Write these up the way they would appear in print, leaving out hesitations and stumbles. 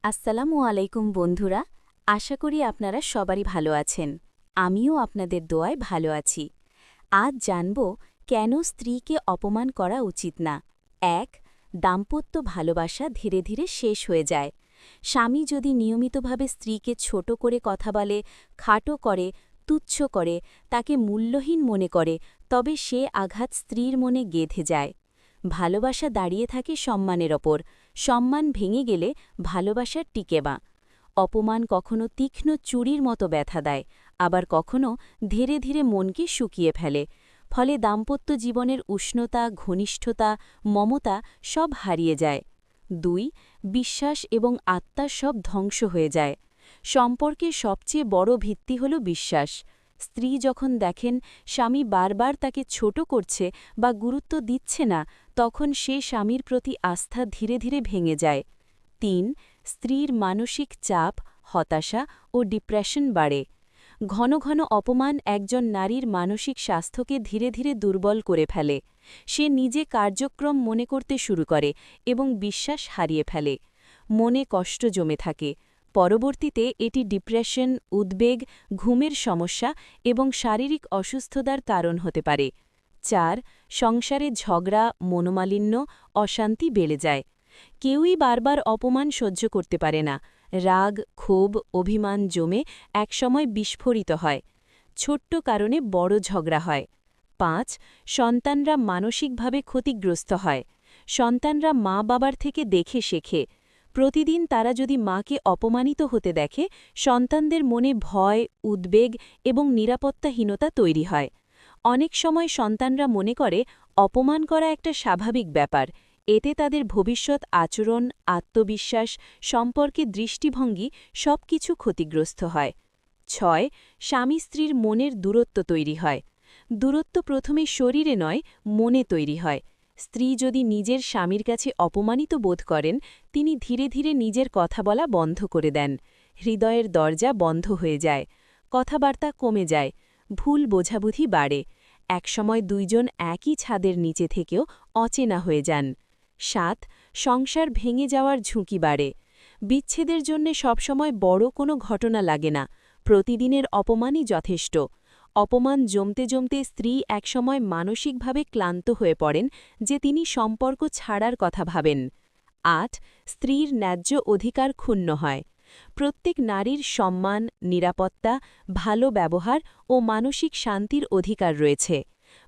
আসসালামু আলাইকুম বন্ধুরা, আশা করি আপনারা সবারই ভালো আছেন। আমিও আপনাদের দোয়ায় ভালো আছি। আজ জানব কেন স্ত্রীকে অপমান করা উচিত না। ১. দাম্পত্য ভালোবাসা ধীরে ধীরে শেষ হয়ে যায়। স্বামী যদি নিয়মিতভাবে স্ত্রীকে ছোট করে কথা বলে, খাটো করে, তুচ্ছ করে, তাকে মূল্যহীন মনে করে, তবে সে আঘাত স্ত্রীর মনে গেঁথে যায়। ভালোবাসা দাঁড়িয়ে থাকে সম্মানের ওপর। সম্মান ভেঙে গেলে ভালোবাসার টিকে না। অপমান কখনো তীক্ষ্ণ চুরির মতো ব্যথা দেয়, আবার কখনো ধীরে ধীরে মনকে শুকিয়ে ফেলে। ফলে দাম্পত্য জীবনের উষ্ণতা, ঘনিষ্ঠতা, মমতা সব হারিয়ে যায়। ২. বিশ্বাস এবং আত্মা সব ধ্বংস হয়ে যায়। সম্পর্কের সবচেয়ে বড় ভিত্তি হল বিশ্বাস। স্ত্রী যখন দেখেন স্বামী বারবার তাকে ছোট করছে বা গুরুত্ব দিচ্ছে না, তখন সে স্বামীর প্রতি আস্থা ধীরে ধীরে ভেঙে যায়। ৩. স্ত্রীর মানসিক চাপ, হতাশা ও ডিপ্রেশন বাড়ে। ঘন ঘন অপমান একজন নারীর মানসিক স্বাস্থ্যকে ধীরে ধীরে দুর্বল করে ফেলে। সে নিজে কার্যক্রম মনে করতে শুরু করে এবং বিশ্বাস হারিয়ে ফেলে। মনে কষ্ট জমে থাকে। পরবর্তীতে এটি ডিপ্রেশন, উদ্বেগ, ঘুমের সমস্যা এবং শারীরিক অসুস্থতার কারণ হতে পারে। ৪. সংসারে ঝগড়া, মনোমালিন্য, অশান্তি বেড়ে যায়। কেউই বারবার অপমান সহ্য করতে পারে না। রাগ, ক্ষোভ, অভিমান জমে একসময় বিস্ফোরিত হয়। ছোট্ট কারণে বড় ঝগড়া হয়। ৫. সন্তানরা মানসিকভাবে ক্ষতিগ্রস্ত হয়। সন্তানরা মা-বাবার থেকে দেখে শেখে। প্রতিদিন তারা যদি মাকে অপমানিত হতে দেখে, সন্তানদের মনে ভয়, উদ্বেগ এবং নিরাপত্তাহীনতা তৈরি হয়। অনেক সময় সন্তানরা মনে করে অপমান করা একটা স্বাভাবিক ব্যাপার। এতে তাদের ভবিষ্যৎ আচরণ, আত্মবিশ্বাস, সম্পর্কে দৃষ্টিভঙ্গি সবকিছু ক্ষতিগ্রস্ত হয়। ৬. স্বামী স্ত্রীর মনের দূরত্ব তৈরি হয়। দূরত্ব প্রথমে শরীরে নয়, মনে তৈরি হয়। স্ত্রী যদি নিজের স্বামীর কাছে অপমানিত বোধ করেন, তিনি ধীরে ধীরে নিজের কথা বলা বন্ধ করে দেন। হৃদয়ের দরজা বন্ধ হয়ে যায়। কথাবার্তা কমে যায়। ভুল বোঝাবুঝি বাড়ে। একসময় দুইজন একই ছাদের নিচে থেকেও অচেনা হয়ে যান। ৭. সংসার ভেঙে যাওয়ার ঝুঁকি বাড়ে। বিচ্ছেদের জন্য সবসময় বড় কোনো ঘটনা লাগে না। প্রতিদিনের অপমানই যথেষ্ট। অপমান জমতে জমতে স্ত্রী একসময় মানসিকভাবে ক্লান্ত হয়ে পড়েন যে তিনি সম্পর্ক ছাড়ার কথা ভাবেন। ৮. স্ত্রীর ন্যায্য অধিকার ক্ষুণ্ণ হয়। প্রত্যেক নারীর সম্মান, নিরাপত্তা, ভালো ব্যবহার ও মানসিক শান্তির অধিকার রয়েছে।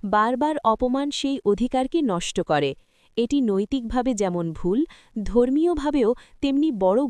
বারবার অপমান সেই অধিকারকে নষ্ট করে। এটি নৈতিকভাবে যেমন ভুল, ধর্মীয়ভাবেও তেমনি বড়